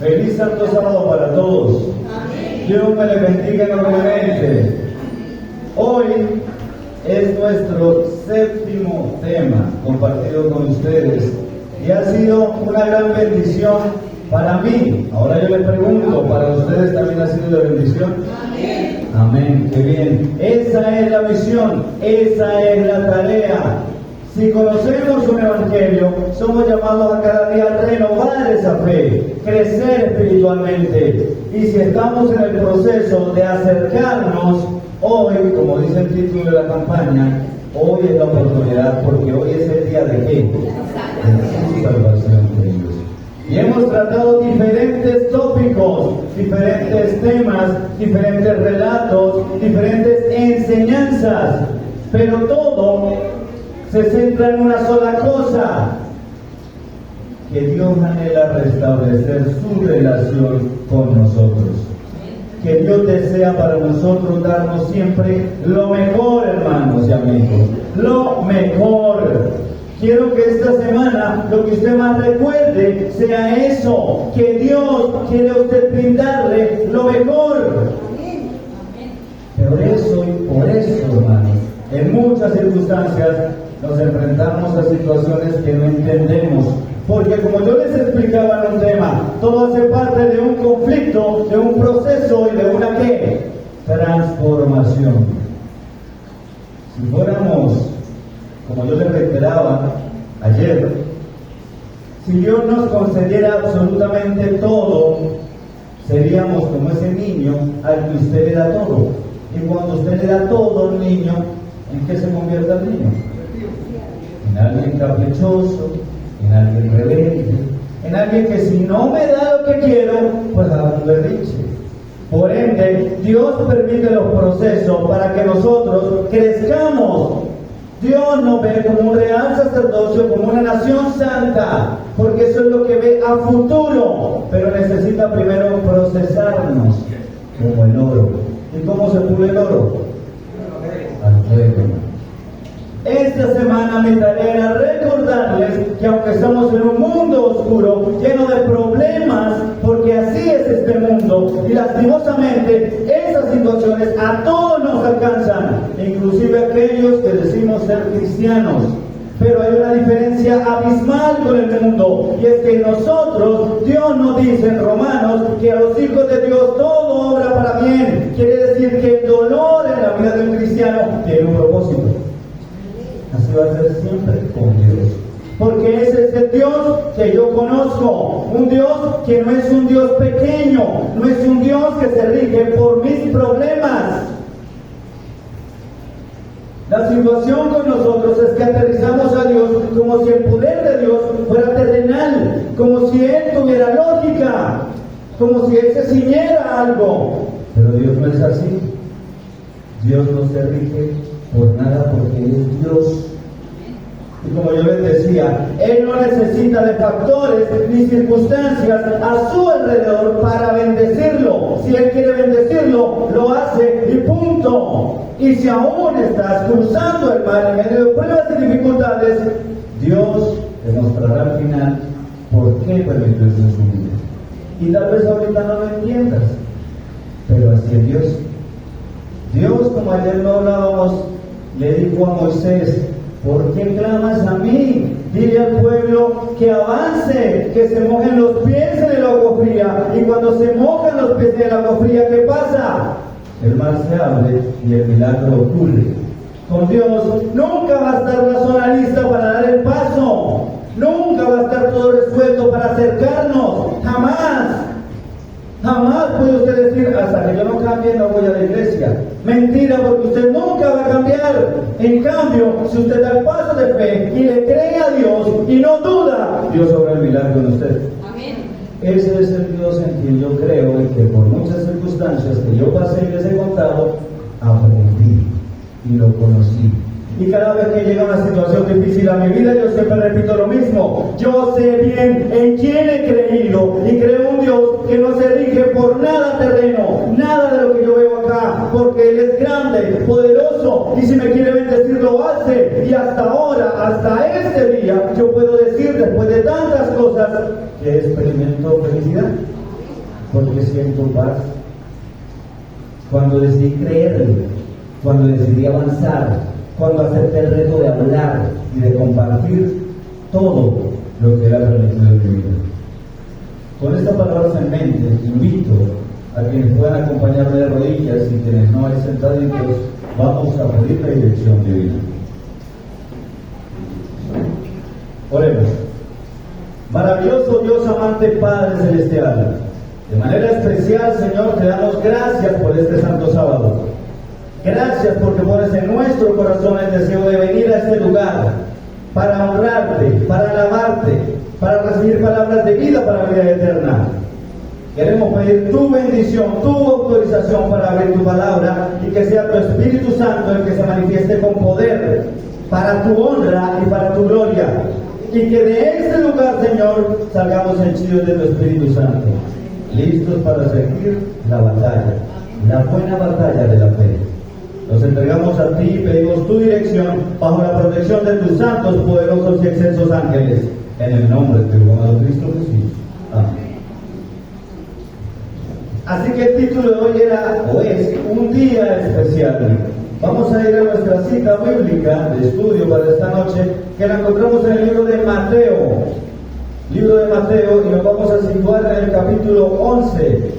Feliz Santo Sábado para todos. Dios me les bendiga enormemente. Hoy es nuestro séptimo tema compartido con ustedes y ha sido una gran bendición para mí. Ahora yo les pregunto, ¿para ustedes también ha sido de bendición? Amén. Amén, qué bien. Esa es la misión, esa es la tarea. Si conocemos un evangelio, somos llamados a cada día a renovar esa fe, crecer espiritualmente. Y si estamos en el proceso de acercarnos, hoy, como dice el título de la campaña, hoy es la oportunidad, porque hoy es el día de qué? De su salvación de Dios. Y hemos tratado diferentes tópicos, diferentes temas, diferentes relatos, diferentes enseñanzas, pero todo se centra en una sola cosa: que Dios anhela restablecer su relación con nosotros. Que Dios desea para nosotros darnos siempre lo mejor, hermanos y amigos. Lo mejor. Quiero que esta semana lo que usted más recuerde sea eso, que Dios quiere a usted brindarle lo mejor. Por eso, hermanos, en muchas circunstancias nos enfrentamos a situaciones que no entendemos. Porque como yo les explicaba en un tema, todo hace parte de un conflicto, de un proceso y de una ¿qué? Transformación. Si fuéramos, como yo les reiteraba ayer, si Dios nos concediera absolutamente todo, seríamos como ese niño al que usted le da todo. Y cuando usted le da todo al niño, ¿en qué se convierte el niño? En alguien caprichoso, en alguien rebelde, en alguien que si no me da lo que quiero, pues haga un berrinche. Por ende, Dios permite los procesos para que nosotros crezcamos. Dios nos ve como un real sacerdocio, como una nación santa, porque eso es lo que ve a futuro, pero necesita primero procesarnos como el oro. ¿Y cómo se pule el oro? Al fuego. Esta semana mi tarea era recordarles que aunque estamos en un mundo oscuro, lleno de problemas, porque así es este mundo, y lastimosamente esas situaciones a todos nos alcanzan, inclusive aquellos que decimos ser cristianos. Pero hay una diferencia abismal con el mundo, y es que nosotros, Dios nos dice en Romanos que a los hijos de Dios todo obra para bien. Quiere decir que el dolor en la vida de un cristiano tiene un propósito. Así va a ser siempre con Dios. Porque ese es el Dios que yo conozco. Un Dios que no es un Dios pequeño. No es un Dios que se rige por mis problemas. La situación con nosotros es que aterrizamos a Dios como si el poder de Dios fuera terrenal. Como si Él tuviera lógica. Como si Él se ciñera algo. Pero Dios no es así. Dios no se rige por nada, porque Él es Dios. Y como yo les decía, Él no necesita de factores ni circunstancias a su alrededor para bendecirlo. Si Él quiere bendecirlo, lo hace y punto. Y si aún estás cruzando el mar en medio de pruebas y dificultades, Dios te mostrará al final por qué permitió eso en su vida. Y tal vez ahorita no lo entiendas, pero así es Dios. Dios, como ayer lo hablábamos, le dijo a Moisés: ¿por qué clamas a mí? Dile al pueblo que avance, que se mojen los pies en el agua fría. Y cuando se mojan los pies en el agua fría, ¿qué pasa? El mar se abre y el milagro ocurre. Con Dios nunca va a estar la zona lista para dar el paso. Nunca va a estar todo resuelto para acercarnos. Jamás. Jamás puede usted decir: hasta que yo no cambie no voy a la iglesia. Mentira, porque usted nunca va a cambiar. En cambio, si usted da el paso de fe y le cree a Dios y no duda, Dios obra el milagro en usted. Amén. Ese es el Dios en quien yo creo, y que por muchas circunstancias que yo pasé y les he contado, aprendí y lo conocí. Y cada vez que llega una situación difícil a mi vida, yo siempre repito lo mismo: yo sé bien en quién he creído, y creo un Dios que no se rige por nada terreno, nada de lo que yo veo acá, porque Él es grande, poderoso, y si me quiere bendecir lo hace. Y hasta ahora, hasta este día, yo puedo decir, después de tantas cosas, que experimento felicidad. porque siento paz. Cuando decidí creerle, cuando decidí avanzar, cuando acepté el reto de hablar y de compartir todo lo que era permitido en mi vida. Con estas palabras en mente, invito a quienes puedan acompañarme de rodillas y quienes no hay sentaditos, vamos a pedir la dirección divina. Oremos. Maravilloso Dios amante Padre Celestial, de manera especial, Señor, te damos gracias por este santo sábado. Gracias porque pones en nuestro corazón el deseo de venir a este lugar para honrarte, para alabarte, para recibir palabras de vida para la vida eterna. Queremos pedir tu bendición, tu autorización para abrir tu palabra y que sea tu Espíritu Santo el que se manifieste con poder para tu honra y para tu gloria. Y que de este lugar, Señor, salgamos henchidos de tu Espíritu Santo, listos para seguir la batalla, la buena batalla de la fe. Nos entregamos a ti y pedimos tu dirección bajo la protección de tus santos, poderosos y excelsos ángeles, en el nombre de tu amado Cristo Jesús. Amén. Así que el título de hoy era, o es, un día especial. Vamos a ir a nuestra cita bíblica de estudio para esta noche, que la encontramos en el libro de Mateo. Libro de Mateo, y nos vamos a situar en el capítulo 11.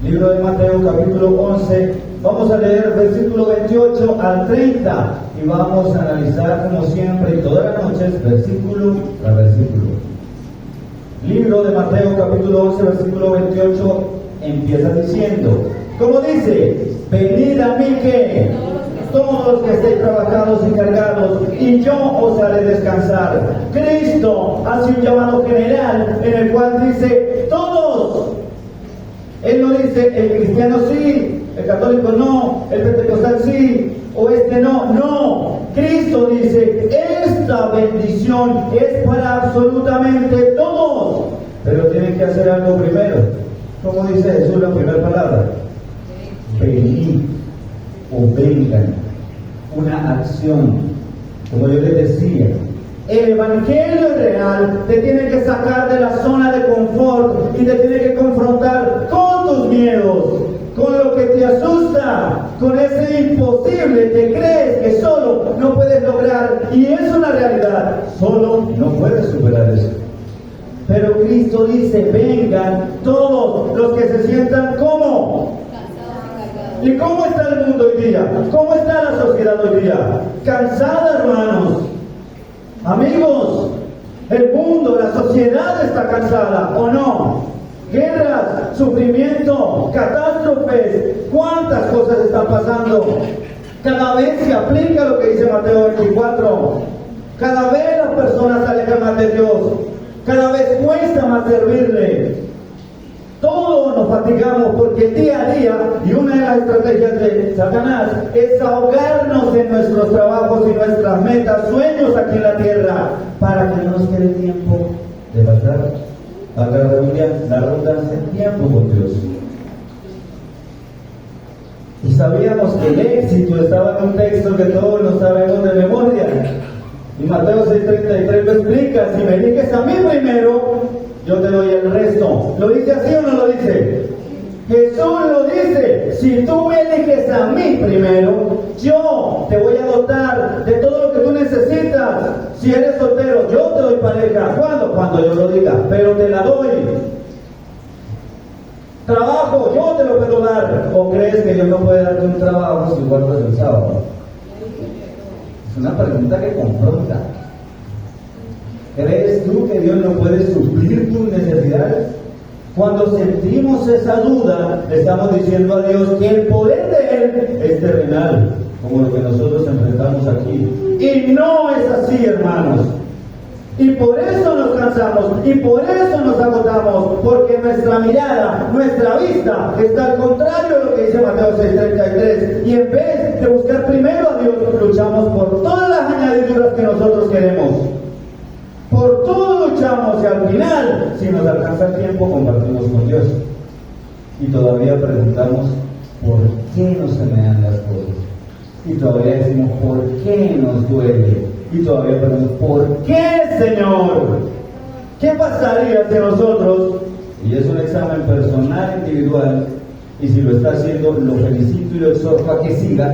Libro de Mateo, capítulo 11. Vamos a leer versículo 28 al 30 y vamos a analizar, como siempre, todas las noches, versículo tras versículo. Libro de Mateo, capítulo 11, versículo 28, empieza diciendo, ¿cómo dice? Venid a mí que todos los que estéis trabajados y cargados, y yo os haré descansar. Cristo hace un llamado general en el cual dice, todos. Él no dice, el cristiano sí, el católico no, el pentecostal sí, o este no. No, Cristo dice, esta bendición es para absolutamente todos. Pero tienen que hacer algo primero. ¿Cómo dice Jesús la primera palabra? Venid o vengan. Una acción, como yo les decía. El evangelio real te tiene que sacar de la zona de confort y te tiene que confrontar con tus miedos, con lo que te asusta, con ese imposible que crees que solo no puedes lograr, y es una realidad, solo no puedes superar eso. Pero Cristo dice, vengan todos los que se sientan como. ¿Y cómo está el mundo hoy día? ¿Cómo está la sociedad hoy día? Cansada, hermanos. Amigos, el mundo, la sociedad está cansada, ¿o no? Guerras, sufrimiento, catástrofes, ¿cuántas cosas están pasando? Cada vez se aplica lo que dice Mateo 24. Cada vez las personas se alejan más de Dios. Cada vez cuesta más servirle. Todos nos fatigamos porque día a día, y una de las estrategias de Satanás es ahogarnos en nuestros trabajos y nuestras metas, sueños aquí en la tierra, para que no nos quede tiempo de pasar a la redundancia, tiempo con Dios. Y sabíamos que el éxito estaba en un texto que todos lo sabemos de memoria. Y Mateo 6:33 lo explica, si me eliges a mí primero, yo te doy el resto. ¿Lo dice así o no lo dice? Jesús lo dice, si tú me eliges a mí primero, yo te voy a dotar de todo lo que tú necesitas. Si eres soltero, yo te doy pareja. ¿Cuándo? Cuando yo lo diga, pero te la doy. Trabajo, yo te lo puedo dar. ¿O crees que yo no puedo darte un trabajo si guardas el sábado? Es una pregunta que confronta. ¿Crees tú que Dios no puede suplir tus necesidades? Cuando sentimos esa duda, le estamos diciendo a Dios que el poder de Él es terrenal, como lo que nosotros enfrentamos aquí. Y no es así, hermanos. Y por eso nos cansamos, y por eso nos agotamos, porque nuestra mirada, nuestra vista está al contrario de lo que dice Mateo 6:33. Y en vez de buscar primero a Dios, luchamos por todas las añadiduras que nosotros queremos. Por todo luchamos y al final, si nos alcanza el tiempo, compartimos con Dios. Y todavía preguntamos, ¿por qué no se me dan las cosas? Y todavía decimos, ¿por qué nos duele? Y todavía preguntamos, ¿por qué, Señor? ¿Qué pasaría si nosotros, y es un examen personal, individual, y si lo está haciendo, lo felicito y lo exhorto a que siga.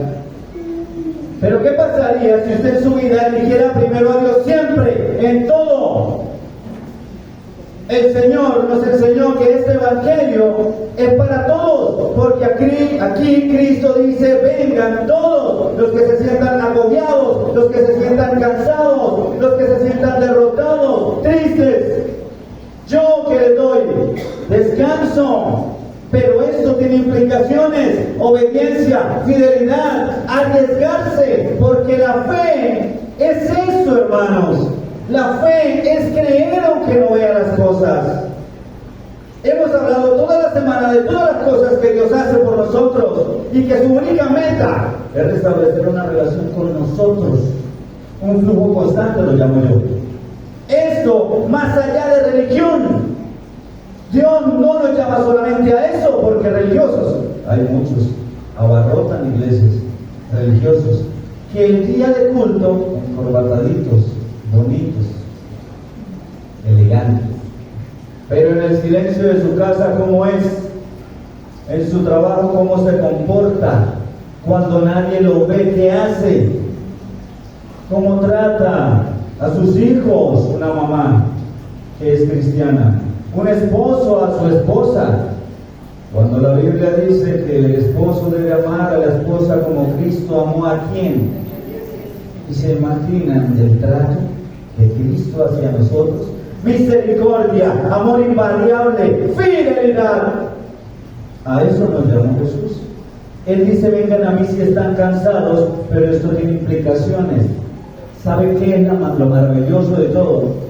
Pero ¿qué pasaría si usted en su vida eligiera primero a Dios siempre, en todo? El Señor nos enseñó que este evangelio es para todos, porque aquí Cristo dice: vengan todos los que se sientan agobiados, los que se sientan cansados, los que se sientan derrotados, tristes. Yo que les doy descanso. Pero esto tiene implicaciones: obediencia, fidelidad, arriesgarse, porque la fe es eso, hermanos. La fe es creer aunque no vea las cosas. Hemos hablado toda la semana de todas las cosas que Dios hace por nosotros y que su única meta es restablecer una relación con nosotros, un flujo constante, lo llamo yo. Esto más allá de religión. Dios no nos llama solamente a eso, porque religiosos hay muchos, abarrotan iglesias, religiosos, que el día de culto, encorbataditos, bonitos, elegantes, pero en el silencio de su casa, ¿cómo es? En su trabajo, ¿cómo se comporta? Cuando nadie lo ve, ¿qué hace? ¿Cómo trata a sus hijos? Una mamá que es cristiana, un esposo a su esposa. Cuando la Biblia dice que el esposo debe amar a la esposa como Cristo amó a quién, y se imaginan el trato de Cristo hacia nosotros: misericordia, amor invariable, fidelidad. A eso nos llamó Jesús. Él dice: vengan a mí si están cansados, pero esto tiene implicaciones. ¿Sabe qué es lo maravilloso de todo?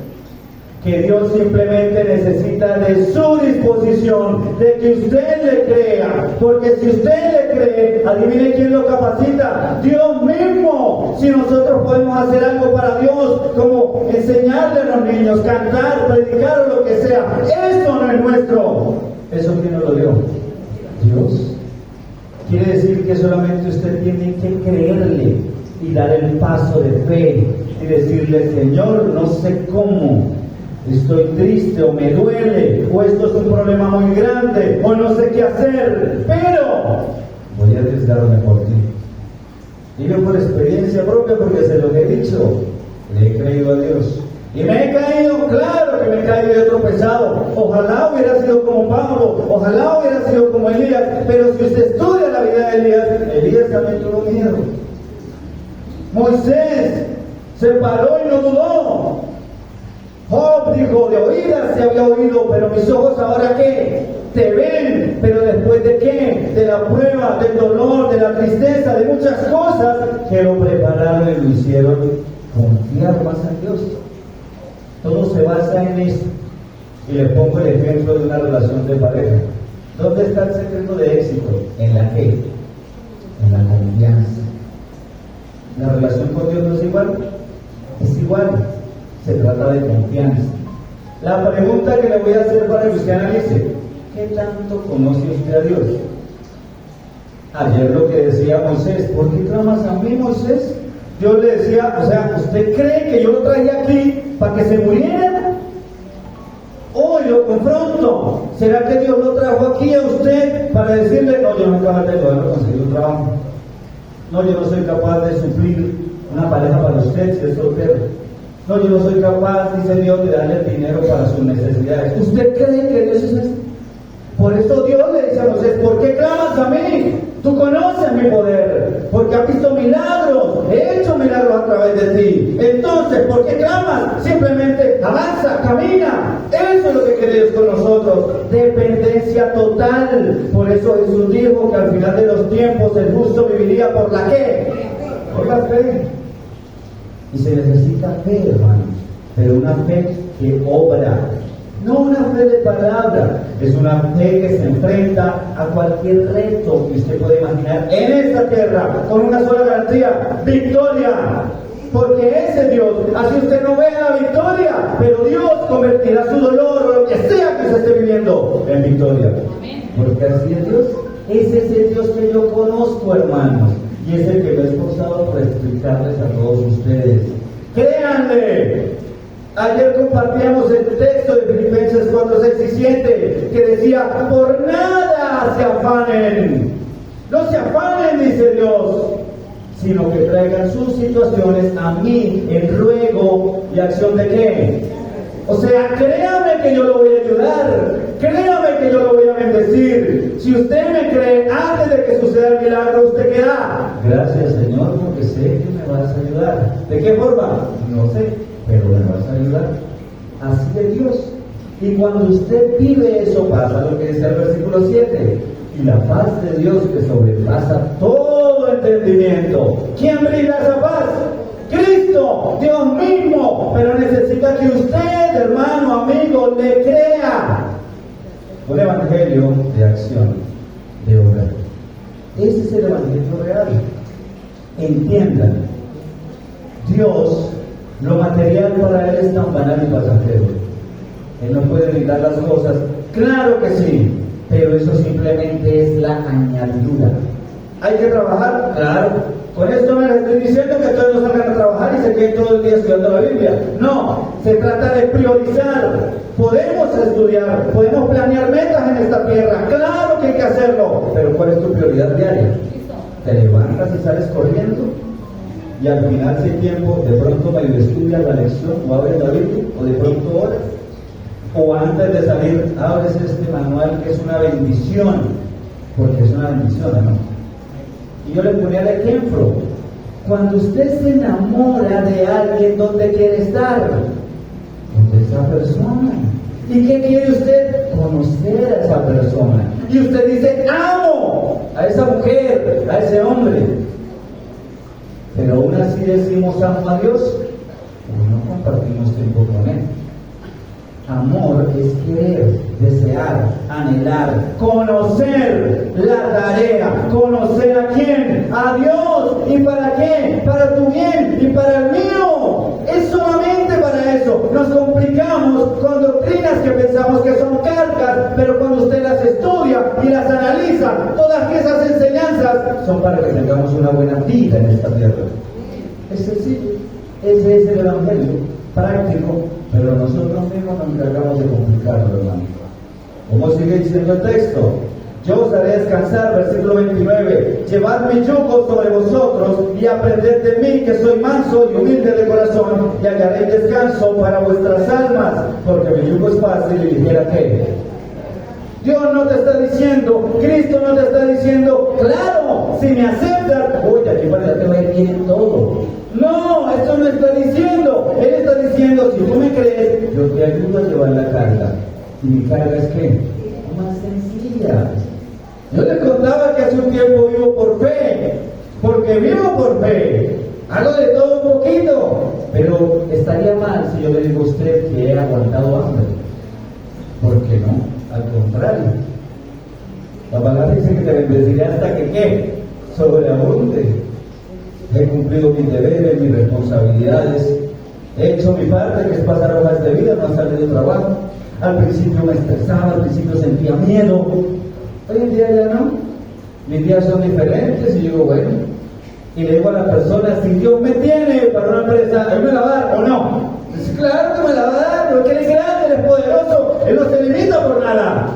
Que Dios simplemente necesita de su disposición, de que usted le crea, porque si usted le cree, adivine quién lo capacita: Dios mismo. Si nosotros podemos hacer algo para Dios, como enseñarle a los niños, cantar, predicar o lo que sea, eso no es nuestro. ¿Eso quién nos lo dio? Dios. Quiere decir que solamente usted tiene que creerle y dar el paso de fe y decirle: Señor, no sé cómo, estoy triste, o me duele, o esto es un problema muy grande, o no sé qué hacer, pero voy a arriesgarme por ti. Y yo por experiencia propia, porque se lo he dicho, le he creído a Dios. Y me he caído, claro que me he caído y he tropezado. Ojalá hubiera sido como Pablo, ojalá hubiera sido como Elías, pero si usted estudia la vida de Elías también tuvo miedo. Moisés se paró y no dudó. Job dijo: de oídas se había oído, pero mis ojos ahora ¿qué? Te ven. Pero después de qué? De la prueba, del dolor, de la tristeza, de muchas cosas que lo prepararon y lo hicieron confiar más en Dios. Todo se basa en eso. Y les pongo el ejemplo de una relación de pareja. ¿Dónde está el secreto de éxito? ¿En la qué? En la confianza. ¿La relación con Dios no es igual? Es igual. Se trata de confianza. La pregunta que le voy a hacer para que usted analice: ¿qué tanto conoce usted a Dios? Ayer lo que decía Moisés: ¿por qué clamas a mí, Moisés? Yo le decía: o sea, ¿usted cree que yo lo traía aquí para que se muriera? Hoy lo confronto: ¿será que Dios lo trajo aquí a usted para decirle: no, yo no soy capaz de poder conseguir un trabajo, no, yo no soy capaz de suplir una pareja para usted si es soltero, no, yo no soy capaz, dice Dios, de darle el dinero para sus necesidades? ¿Usted cree que Dios es así? Por eso Dios le dice a Moisés: ¿por qué clamas a mí? Tú conoces mi poder, porque has visto milagros, he hecho milagros a través de ti. Entonces, ¿por qué clamas? Simplemente avanza, camina. Eso es lo que quiere Dios con nosotros: dependencia total. Por eso Jesús dijo que al final de los tiempos el justo viviría por la ¿qué? Por la fe. Y se necesita fe, hermanos, pero una fe que obra. No una fe de palabra, es una fe que se enfrenta a cualquier reto que usted pueda imaginar en esta tierra, con una sola garantía: victoria. Porque ese Dios, así usted no vea la victoria, pero Dios convertirá su dolor o lo que sea que se esté viviendo en victoria. Porque así es Dios. Ese es el Dios que yo conozco, hermanos, y es el que me he esforzado por explicarles a todos ustedes. Créanle. Ayer compartíamos el texto de Filipenses 4, 6 y 7, que decía, por nada se afanen. No se afanen, dice Dios, sino que traigan sus situaciones a mí en ruego y acción de ¿qué? O sea, créame que yo lo voy a ayudar, créame que yo lo voy a bendecir. Si usted me cree, antes de que suceda el milagro, usted queda. Gracias, Señor, porque sé que me vas a ayudar. ¿De qué forma? No sé, pero me vas a ayudar. Así es Dios. Y cuando usted vive eso, pasa lo que dice el versículo 7. Y la paz de Dios que sobrepasa todo entendimiento. ¿Quién brinda esa paz? Cristo, Dios mismo. Pero necesita que usted, hermano, amigo, le crea. Un evangelio de acción, de obra. Ese es el evangelio real. Entiendan, Dios, lo material para Él es tan banal y pasajero. Él no puede brindar las cosas. Claro que sí, pero eso simplemente es la añadidura. ¿Hay que trabajar? Claro. Con esto no les estoy diciendo que todos no salgan a trabajar y se queden todo el día estudiando la Biblia. No, se trata de priorizar. Podemos estudiar, podemos planear metas en esta tierra. Claro que hay que hacerlo. Pero ¿cuál es tu prioridad diaria? Te levantas y sales corriendo. Y al final, si hay tiempo, de pronto medio estudias la lección o abres la Biblia, o de pronto oras. O antes de salir, abres este manual que es una bendición, porque es una bendición, ¿no? Y yo le ponía el ejemplo. Cuando usted se enamora de alguien, ¿dónde quiere estar? Donde esa persona. ¿Y qué quiere usted? Conocer a esa persona. Y usted dice, amo a esa mujer, a ese hombre. Pero aún así decimos amo a Dios, porque no compartimos tiempo con Él. Amor es querer, desear, anhelar, conocer la tarea. ¿Conocer a quién? A Dios. ¿Y para qué? Para tu bien y para el mío. Es solamente para eso. Nos complicamos con doctrinas que pensamos que son cargas, pero cuando usted las estudia y las analiza, todas esas enseñanzas son para que tengamos una buena vida en esta tierra. Es sencillo. Ese es el evangelio práctico, pero nosotros mismos nos encargamos de complicarlo, hermano. ¿Cómo sigue diciendo el texto? Yo os haré descansar, versículo 29. Llevad mi yugo sobre vosotros y aprended de mí, que soy manso y humilde de corazón, y hallaréis descanso para vuestras almas, porque mi yugo es fácil y ligera que. Dios no te está diciendo, Cristo no te está diciendo, claro, si me aceptas, oye, aquí para te va a ir bien en todo. No, eso no está diciendo. Él está diciendo, si tú me crees, yo te ayudo a llevar la carga. ¿Y mi carga es qué? Más sencilla. Yo les contaba que hace un tiempo vivo por fe, porque vivo por fe. Hago de todo un poquito, pero estaría mal si yo le digo a usted que he aguantado hambre. ¿Por qué no? Al contrario. La palabra dice que te bendeciré hasta que ¿qué? Sobreabunde. He cumplido mis deberes, mis responsabilidades. He hecho mi parte, que es pasar hojas de vida, no salir de trabajo. Al principio me estresaba, al principio sentía miedo. Hoy en día ya no. Mis días son diferentes y digo, bueno. Y le digo a la persona, si Dios me tiene para una empresa, ¿Él me la va a dar o no? Dice, claro que me la va a dar, porque Él es grande, Él es poderoso, Él no se limita por nada.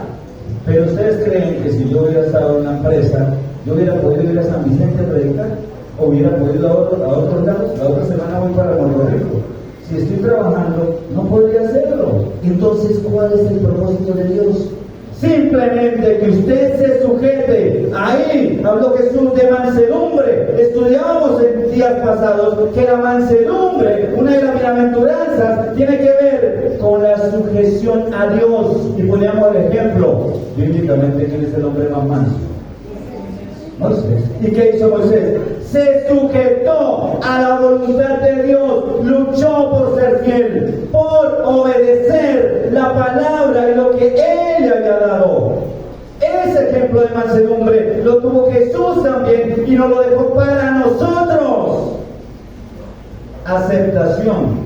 Pero ustedes creen que si yo hubiera estado en una empresa, yo hubiera podido ir a San Vicente a predicar, o hubiera podido ir a otros lados. La otra semana voy para Puerto Rico. Si estoy trabajando, no podría hacerlo. Entonces, ¿cuál es el propósito de Dios? Simplemente que usted se sujete. Ahí habló Jesús de mansedumbre. Estudiábamos en días pasados que la mansedumbre, una de las bienaventuranzas, tiene que ver con la sujeción a Dios. Y poníamos el ejemplo, bíblicamente, ¿quién es el hombre más manso? Moisés. ¿Y qué hizo Moisés? Se sujetó a la voluntad de Dios, luchó por ser fiel, por obedecer la palabra y lo que Él le había dado. Ese ejemplo de mansedumbre lo tuvo Jesús también y nos lo dejó para nosotros. Aceptación.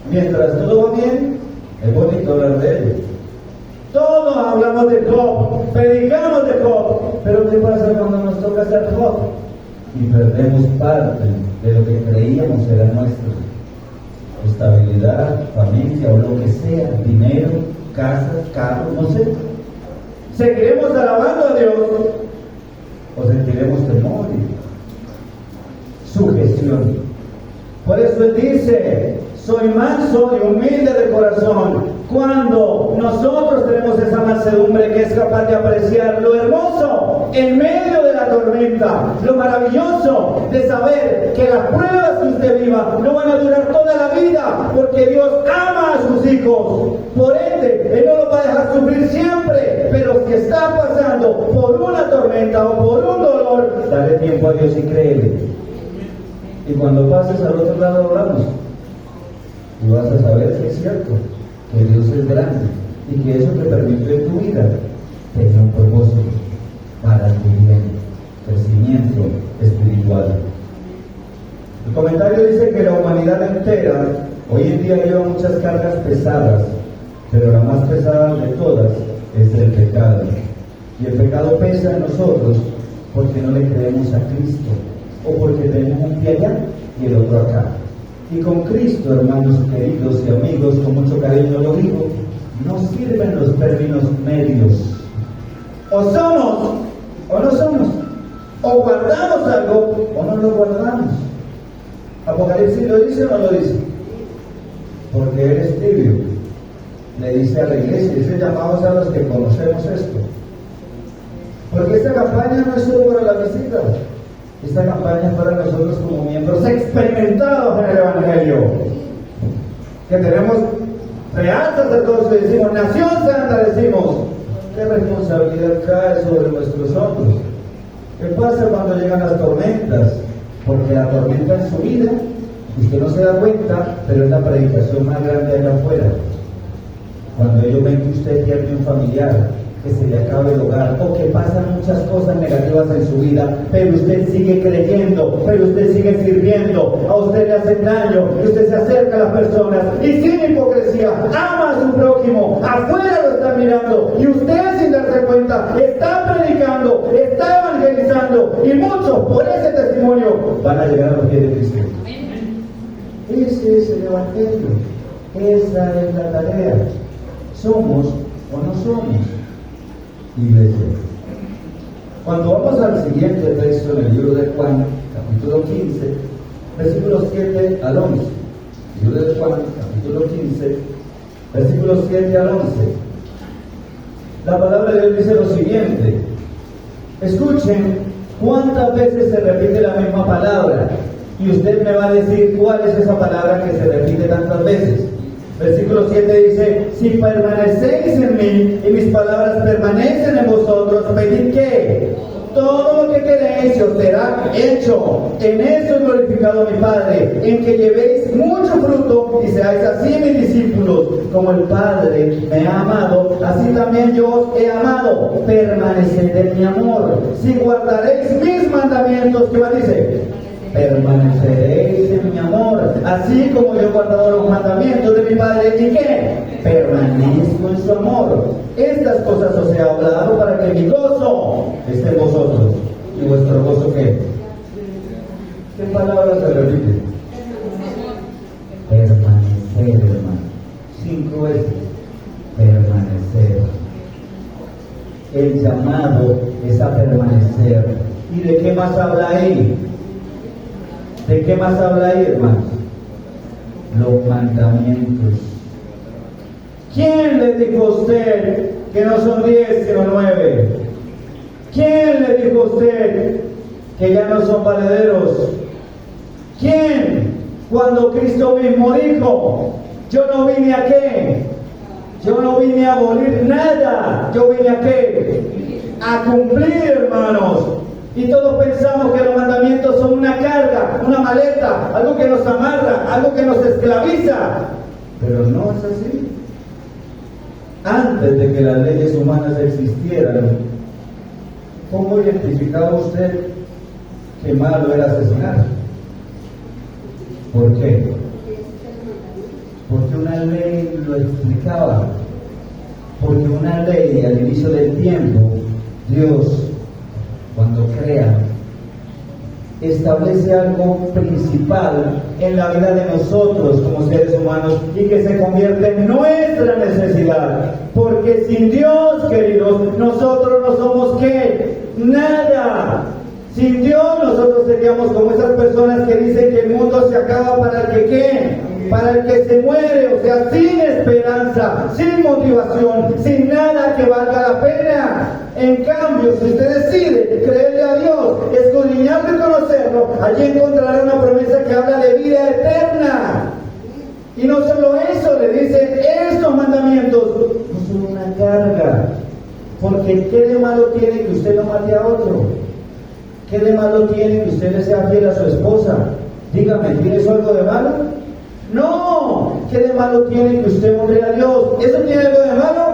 Mientras todo va bien, es bonito hablar de Él. Todos hablamos de Job, predicamos de Job, pero ¿qué pasa cuando nos toca ser Job? Y perdemos parte de lo que creíamos era nuestro. estabilidad, familia o lo que sea, dinero, casa, carro, no sé. ¿Seguiremos alabando a Dios o sentiremos temor y sujeción? Por eso Él dice: soy manso y humilde de corazón. Cuando nosotros tenemos esa mansedumbre que es capaz de apreciar lo hermoso en medio de la tormenta, lo maravilloso de saber que las pruebas que usted viva no van a durar toda la vida, porque Dios ama a sus hijos. Por ende, Él no los va a dejar sufrir siempre, pero si está pasando por una tormenta o por un dolor, dale tiempo a Dios y créele. Y cuando pases al otro lado oramos, y vas a saber que es cierto, que Dios es grande y que eso que permitió en tu vida tenía un propósito para tu bien, crecimiento espiritual. El comentario dice que la humanidad entera hoy en día lleva muchas cargas pesadas, pero la más pesada de todas es el pecado. Y el pecado pesa en nosotros porque no le creemos a Cristo, o porque tenemos un pie allá y el otro acá. Y con Cristo, hermanos queridos y amigos, con mucho cariño lo digo, no sirven los términos medios. O somos o no somos. O guardamos algo o no lo guardamos. Apocalipsis lo dice o no lo dice. Porque eres tibio. Le dice a la iglesia, dice: llamados a los que conocemos esto. Porque esta campaña no es solo para la visita. Esta campaña es para nosotros como miembros experimentados en el Evangelio, que tenemos real sacerdocio, decimos nación santa, decimos. ¿Qué responsabilidad cae sobre nuestros hombros? ¿Qué pasa cuando llegan las tormentas? Porque la tormenta en su vida, usted no se da cuenta, pero es la predicación más grande allá afuera. Cuando ellos ven que usted pierde un familiar, que se le acabe el hogar, o que pasan muchas cosas negativas en su vida, pero usted sigue creyendo, pero usted sigue sirviendo, a usted le hacen daño, y usted se acerca a las personas, y sin hipocresía, ama a su prójimo, afuera lo está mirando, y usted sin darse cuenta, está predicando, está evangelizando, y muchos por ese testimonio van a llegar a los pies de Cristo. Ese es el Evangelio, esa es la tarea. ¿Somos o no somos iglesia? Cuando vamos al siguiente texto en el libro de Juan, capítulo 15, versículos 7 al 11. Libro de Juan, capítulo 15, versículos 7 al 11. La palabra de Dios dice lo siguiente: escuchen cuántas veces se repite la misma palabra, y usted me va a decir cuál es esa palabra que se repite tantas veces. Versículo 7 dice: si permanecéis en mí y mis palabras permanecen en vosotros, pedid que todo lo que queréis os será hecho. En eso es glorificado mi Padre, en que llevéis mucho fruto y seáis así mis discípulos. Como el Padre me ha amado, así también yo os he amado. Permaneced en mi amor. Si guardaréis mis mandamientos, ¿qué más dice? Permaneceréis en mi amor, así como yo he guardado los mandamientos de mi Padre. ¿Y qué? Permanezco en su amor. Estas cosas os he hablado para que mi gozo esté en vosotros. ¿Y vuestro gozo qué? ¿Qué palabras se repiten? Permanecer, hermano. 5 veces. Permanecer. El llamado es a permanecer. ¿Y de qué más habla ahí? ¿De qué más habla ahí, hermanos? Los mandamientos. ¿Quién le dijo a usted que no son 10 sino 9? ¿Quién le dijo a usted que ya no son valederos? ¿Quién? Cuando Cristo mismo dijo: yo no vine a qué, yo no vine a abolir nada, yo vine a qué, a cumplir, hermanos. Y todos pensamos que los mandamientos son una carga, una maleta, algo que nos amarra, algo que nos esclaviza. Pero no es así. Antes de que las leyes humanas existieran, ¿cómo identificaba usted que malo era asesinar? ¿Por qué? Porque una ley lo explicaba. Porque una ley, al inicio del tiempo, Dios, cuando crea, establece algo principal en la vida de nosotros como seres humanos y que se convierte en nuestra necesidad. Porque sin Dios, queridos, nosotros no somos ¿qué? Nada. Sin Dios nosotros seríamos como esas personas que dicen que el mundo se acaba para el que ¿qué? Para el que se muere, o sea, sin esperanza, sin motivación, sin nada que valga la pena. En cambio, si usted decide creerle a Dios, escudriñarlo y conocerlo, allí encontrará una promesa que habla de vida eterna. Y no solo eso, le dice, estos mandamientos no son una carga, porque ¿qué de malo tiene que usted no mate a otro? ¿Qué de malo tiene que usted le sea fiel a su esposa? Dígame, ¿tiene eso algo de malo? No. ¿Qué de malo tiene que usted honre a Dios? ¿Eso tiene algo de malo?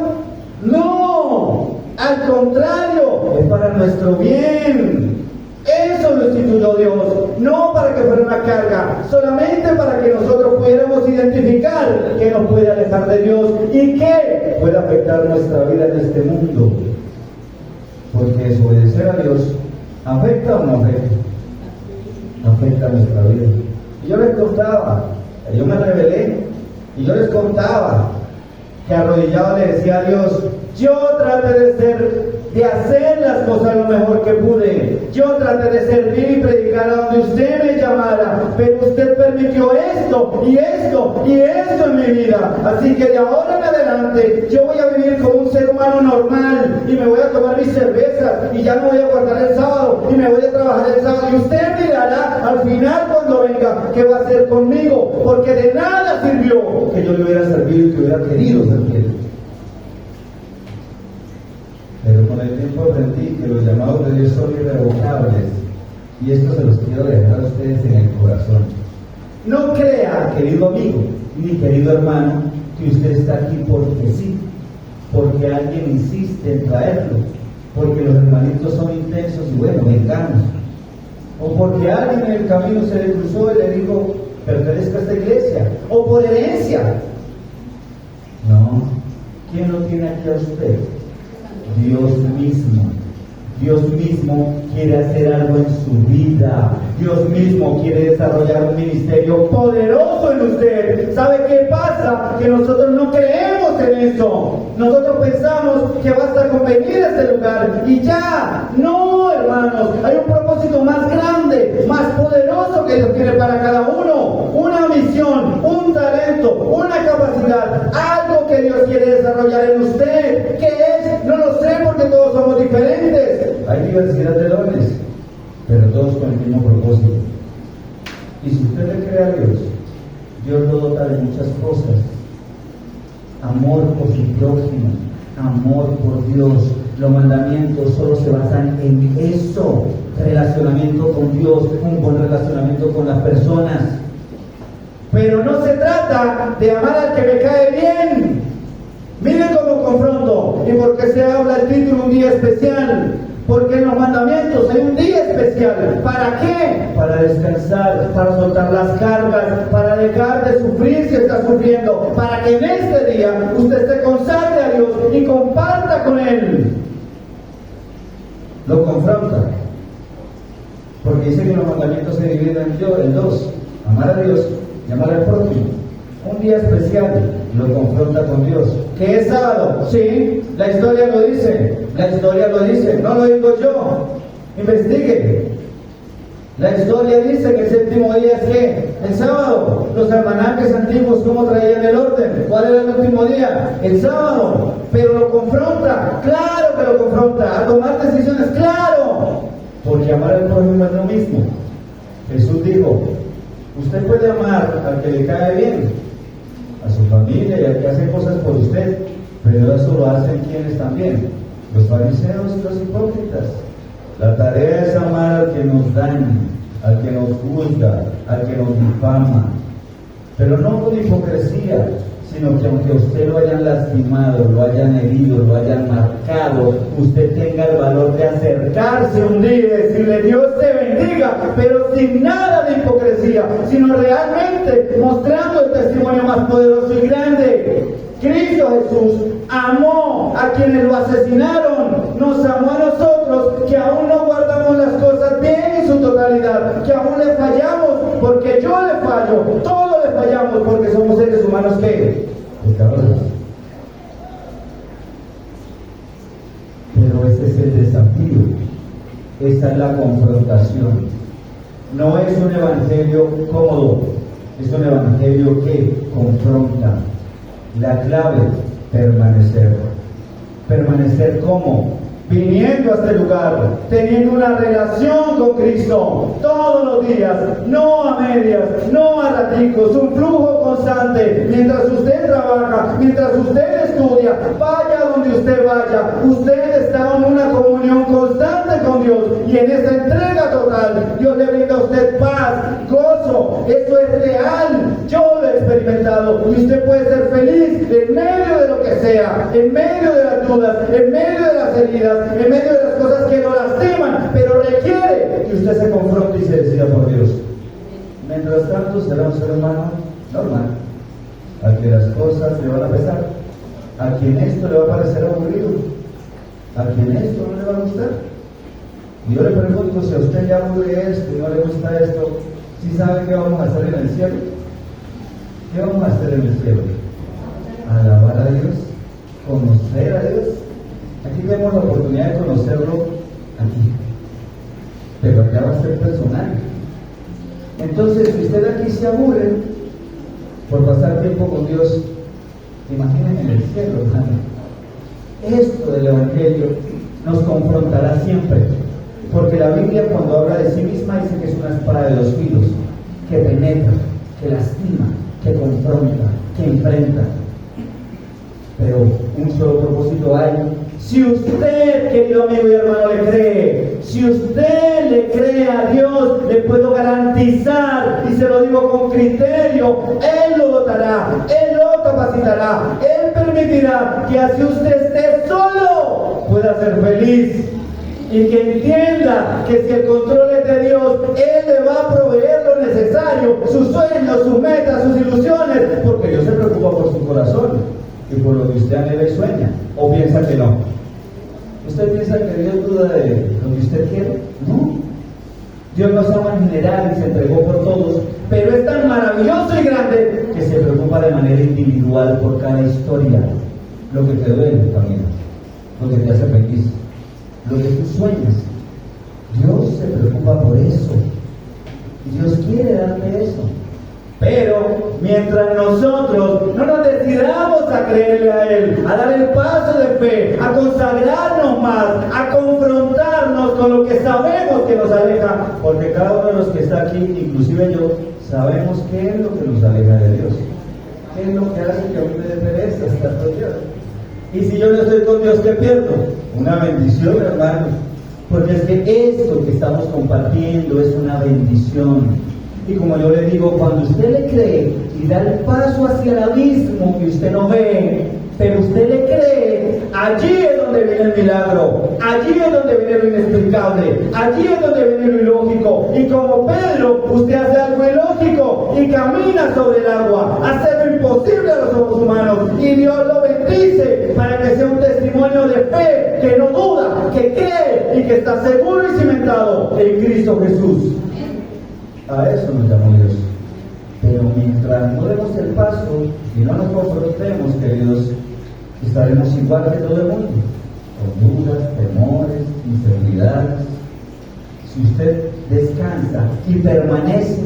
No. Al contrario, es para nuestro bien. Eso lo instituyó Dios, no para que fuera una carga, solamente para que nosotros pudiéramos identificar qué nos puede alejar de Dios y qué puede afectar nuestra vida en este mundo. Porque desobedecer a Dios, ¿afecta o no afecta? Afecta nuestra vida. Y yo les contaba, yo me rebelé, y yo les contaba que arrodillado le decía a Dios, yo traté de hacer las cosas lo mejor que pude, yo traté de servir y predicar a donde usted me llamara, pero usted permitió esto y esto y esto en mi vida, así que de ahora en adelante yo voy a vivir como un ser humano normal y me voy a tomar mis cervezas y ya no voy a guardar el sábado y me voy a trabajar el sábado y usted mirará al final cuando venga qué va a hacer conmigo, porque de nada sirvió que yo le hubiera servido y que hubiera querido servir. Pero con el tiempo aprendí que los llamados de Dios son irrevocables y esto se los quiero dejar a ustedes en el corazón. No crea, querido amigo, ni querido hermano, que usted está aquí porque sí, porque alguien insiste en traerlo, porque los hermanitos son intensos y bueno, venganos, o porque alguien en el camino se le cruzó y le dijo, pertenezca a esta iglesia, o por herencia. No, ¿quién lo tiene aquí a usted? Dios mismo. Dios mismo quiere hacer algo en su vida. Dios mismo quiere desarrollar un ministerio poderoso en usted. ¿Sabe qué pasa? Que nosotros no creemos en eso. Nosotros pensamos que basta con venir a este lugar y ya. No, hermanos, hay un propósito más grande, más poderoso que Dios tiene para cada uno. Una misión, un talento, una capacidad, algo que Dios quiere desarrollar en usted. ¿Qué es? No lo sé porque todos somos diferentes. Hay diversidad de dones, pero todos con el mismo propósito. Y si usted le cree a Dios, Dios lo dota de muchas cosas. Amor por su prójimo, amor por Dios. Los mandamientos solo se basan en eso. Relacionamiento con Dios, un buen relacionamiento con las personas. Pero no se trata de amar al que me cae bien. Miren cómo confronto. ¿Y por qué se habla el título un día especial? Porque en los mandamientos hay un día especial. ¿Para qué? Para descansar, para soltar las cargas, para dejar de sufrir si está sufriendo, para que en este día usted se consagre a Dios y comparta con Él. Lo confronta. Porque dice que los mandamientos se dividen en dos. Amar a Dios y amar al prójimo. Un día especial lo confronta con Dios. ¿Qué es sábado? Sí, la historia lo dice. La historia lo dice, no lo digo yo. Investigue. La historia dice que el séptimo día es ¿qué? El sábado. Los almanaques antiguos, ¿cómo traían el orden? ¿Cuál era el último día? El sábado. Pero lo confronta, claro que lo confronta. A tomar decisiones, claro. Porque amar al prójimo es lo mismo. Jesús dijo, usted puede amar al que le cae bien, a su familia y al que hace cosas por usted, pero eso lo hacen quienes también, los fariseos y los hipócritas. La tarea es amar al que nos daña, al que nos juzga, al que nos difama, pero no con hipocresía, sino que aunque usted lo hayan lastimado, lo hayan herido, lo hayan marcado, usted tenga el valor de acercarse un día y decirle Dios te bendiga, pero sin nada de hipocresía, sino realmente mostrando el testimonio más poderoso y grande. Cristo Jesús amó a quienes lo asesinaron, nos amó a nosotros que aún no guardamos las cosas bien en su totalidad, pecadores. Pero ese es el desafío, esa es la confrontación. No es un evangelio cómodo, es un evangelio que confronta. La clave, permanecer. ¿Permanecer cómo? Viniendo a este lugar, teniendo una relación con Cristo todos los días, no a medias, no a raticos, un flujo constante. Mientras usted trabaja, mientras usted estudia, vaya donde usted vaya, usted está en una comunión constante con Dios, y en esa entrega total, Dios le brinda a usted paz, gozo. Esto es real, yo lo he experimentado, y usted puede ser feliz en medio de lo que sea, en medio de las dudas, en medio de las heridas, en medio de las cosas que lo lastiman, pero requiere que usted se confronte y se decida por Dios. Mientras tanto será un ser humano normal, al que las cosas le van a pesar, a quien esto le va a parecer aburrido, a quien esto no le va a gustar. Y yo le pregunto, si a usted le aburre esto y no le gusta esto, ¿sí sabe qué vamos a hacer en el cielo? ¿Qué vamos a hacer en el cielo? Alabar a Dios, conocer a Dios. Aquí tenemos la oportunidad de conocerlo aquí, pero acá va a ser personal. Entonces, si usted aquí se aburre por pasar tiempo con Dios, imaginen en el cielo, hermano. Esto del Evangelio nos confrontará siempre, porque la Biblia, cuando habla de sí misma, dice que es una espada de dos filos, que penetra, que lastima, que confronta, que enfrenta. Pero un solo propósito hay. Si usted, querido amigo y hermano, le cree, si usted le cree a Dios, le puedo garantizar, y se lo digo con criterio, Él lo dotará, Él lo capacitará, Él permitirá que así usted esté solo, pueda ser feliz. Y que entienda que si el control es de Dios, Él le va a proveer lo necesario, sus sueños, sus metas, sus ilusiones, porque Dios se preocupa por su corazón y por lo que usted anhela y sueña. ¿O piensa que no? ¿Usted piensa que Dios duda de lo que usted quiere? No. Dios nos ama en general y se entregó por todos, pero es tan maravilloso y grande que se preocupa de manera individual por cada historia. Lo que te duele también, lo que te hace feliz, lo que tú sueñas. Dios se preocupa por eso. Y Dios quiere darte eso. Pero mientras nosotros no nos decidamos a creerle a Él, a dar el paso de fe, a consagrarnos más, a confrontarnos con lo que sabemos que nos aleja, porque cada uno de los que está aquí, inclusive yo, sabemos qué es lo que nos aleja de Dios, qué es lo que hace que a mí me dé pereza estar con Dios. Y si yo no estoy con Dios, ¿qué pierdo? Una bendición, hermano, porque es que esto que estamos compartiendo es una bendición. Y como yo le digo, cuando usted le cree y da el paso hacia el abismo que usted no ve, pero usted le cree, allí es donde viene el milagro, allí es donde viene lo inexplicable, allí es donde viene lo ilógico. Y como Pedro, usted hace algo ilógico y camina sobre el agua, hace lo imposible a los ojos humanos, y Dios lo bendice para que sea un testimonio de fe, que no duda, que cree y que está seguro y cimentado en Cristo Jesús. A eso nos llamó Dios. Pero mientras no demos el paso y no nos confrontemos, queridos, estaremos igual que todo el mundo, con dudas, temores, inseguridades. Si usted descansa y permanece,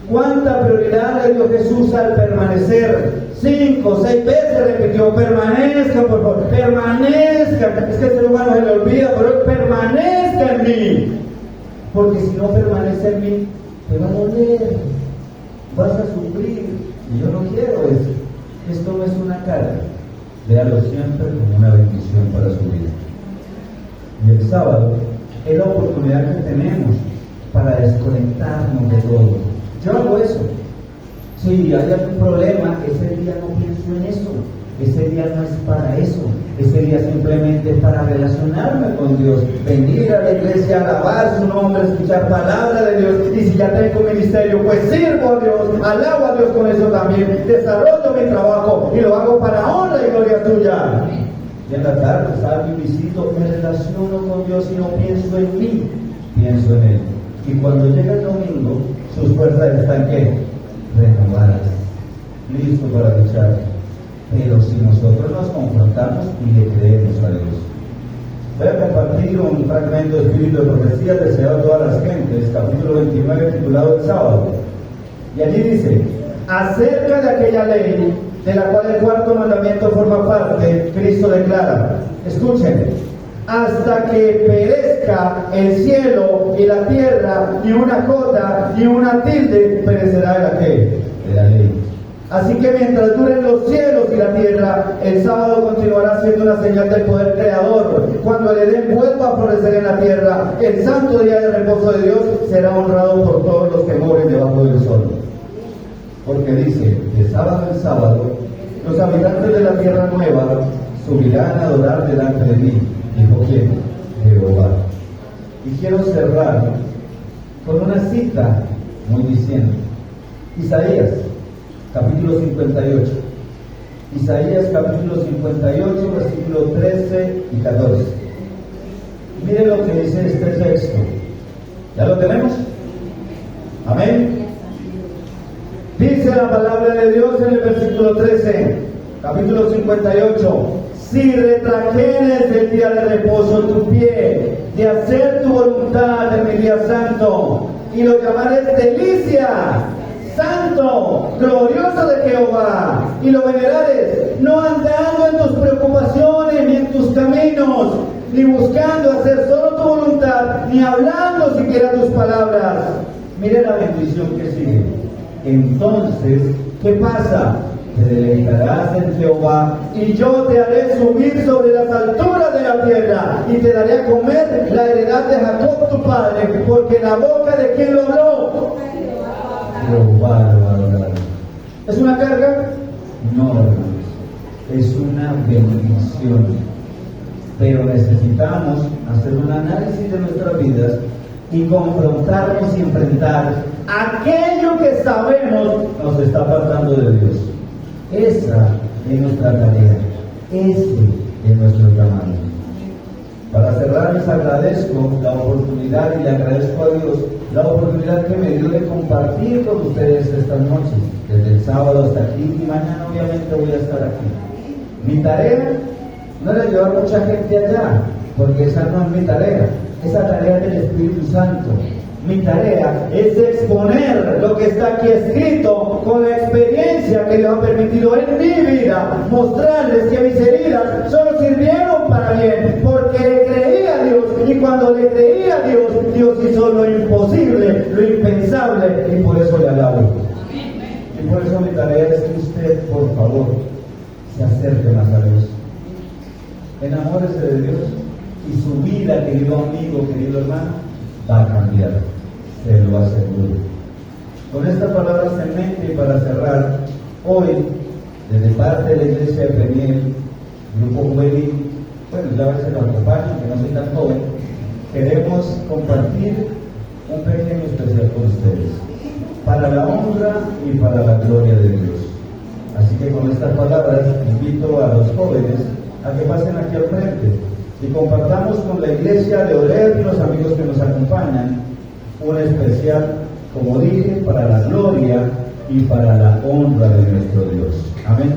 ¿cuánta prioridad le dio Jesús al permanecer? 5 o 6 veces repitió: permanezca, por favor, permanezca. Es que el ser humano se le olvida, pero permanezca en mí, porque si no permanece en mí, te va a doler, vas a sufrir, y yo no quiero eso. Esto no es una carga, véalo siempre como una bendición para su vida. Y el sábado es la oportunidad que tenemos para desconectarnos de todo. Yo hago eso. Si hay algún problema, ese día no pienso en eso, ese día no es para eso, ese día simplemente es para relacionarme con Dios, venir a la iglesia, alabar su nombre, escuchar palabra de Dios, y si ya tengo ministerio, pues sirvo a Dios, alabo a Dios con eso también, desarrollo mi trabajo y lo hago para honra y gloria tuya. Y en la tarde salgo y visito, me relaciono con Dios y no pienso en mí, pienso en Él. Y cuando llega el domingo, sus fuerzas están ¿qué? Renovadas, listo para luchar. pero si nosotros nos confrontamos y le creemos a Dios. Voy a compartir un fragmento de Espíritu de Profecía deseado a todas las gentes, capítulo 29, titulado El Sábado. Y allí dice: acerca de aquella ley, de la cual el cuarto mandamiento forma parte, Cristo declara, escuchen, hasta que perezca el cielo y la tierra, y una jota y una tilde perecerá de la ¿qué? De la ley. Así que mientras duren los cielos y la tierra, el sábado continuará siendo una señal del poder creador. Cuando el Edén vuelva a florecer en la tierra, el santo día de reposo de Dios será honrado por todos los que moren debajo del sol. Porque dice, de sábado en sábado, los habitantes de la tierra nueva subirán a adorar delante de mí, dijo quién, Jehová. Y quiero cerrar con una cita muy diciendo, Isaías, capítulo 58. Isaías, capítulo 58, versículos 13 y 14. Miren lo que dice este texto. ¿Ya lo tenemos? Amén. Dice la palabra de Dios en el versículo 13, capítulo 58. Si retrajeres del día de reposo tu pie, de hacer tu voluntad en mi día santo, y lo llamares delicia, santo, glorioso de Jehová, y lo venerares, no andando en tus preocupaciones ni en tus caminos, ni buscando hacer solo tu voluntad, ni hablando siquiera tus palabras. Mire la bendición que sigue. Entonces, ¿qué pasa? Te deleitarás en Jehová, y yo te haré subir sobre las alturas de la tierra, y te daré a comer la heredad de Jacob tu padre, porque en la boca de quien lo habló, Jehová lo adorará. ¿Es una carga? No, hermanos, es una bendición. Pero necesitamos hacer un análisis de nuestras vidas y confrontarnos y enfrentar aquello que sabemos nos está apartando de Dios. Esa es nuestra tarea, ese es nuestro llamado. Para cerrar, les agradezco la oportunidad y le agradezco a Dios la oportunidad que me dio de compartir con ustedes esta noche, desde el sábado hasta aquí, y mañana obviamente voy a estar aquí. Mi tarea no era llevar mucha gente allá, porque esa no es mi tarea, esa tarea es del Espíritu Santo. Mi tarea es exponer lo que está aquí escrito con la experiencia que Dios ha permitido en mi vida, mostrarles que mis heridas solo sirvieron para bien, porque le creí a Dios, y cuando le creí a Dios, Dios hizo lo imposible, lo impensable, y por eso le alabo. Y por eso mi tarea es que usted, por favor, se acerque más a Dios. Enamórese de Dios, y su vida, querido amigo, querido hermano, va a cambiar, se lo aseguro. Con estas palabras en mente y para cerrar, hoy, desde parte de la iglesia de Peniel, grupo juvenil, bueno, ya a veces lo acompañan, que no soy tan joven, queremos compartir un pequeño especial con ustedes, para la honra y para la gloria de Dios. Así que con estas palabras invito a los jóvenes a que pasen aquí al frente y compartamos con la iglesia de Oreb y los amigos que nos acompañan un especial, como dije, para la gloria y para la honra de nuestro Dios. Amén.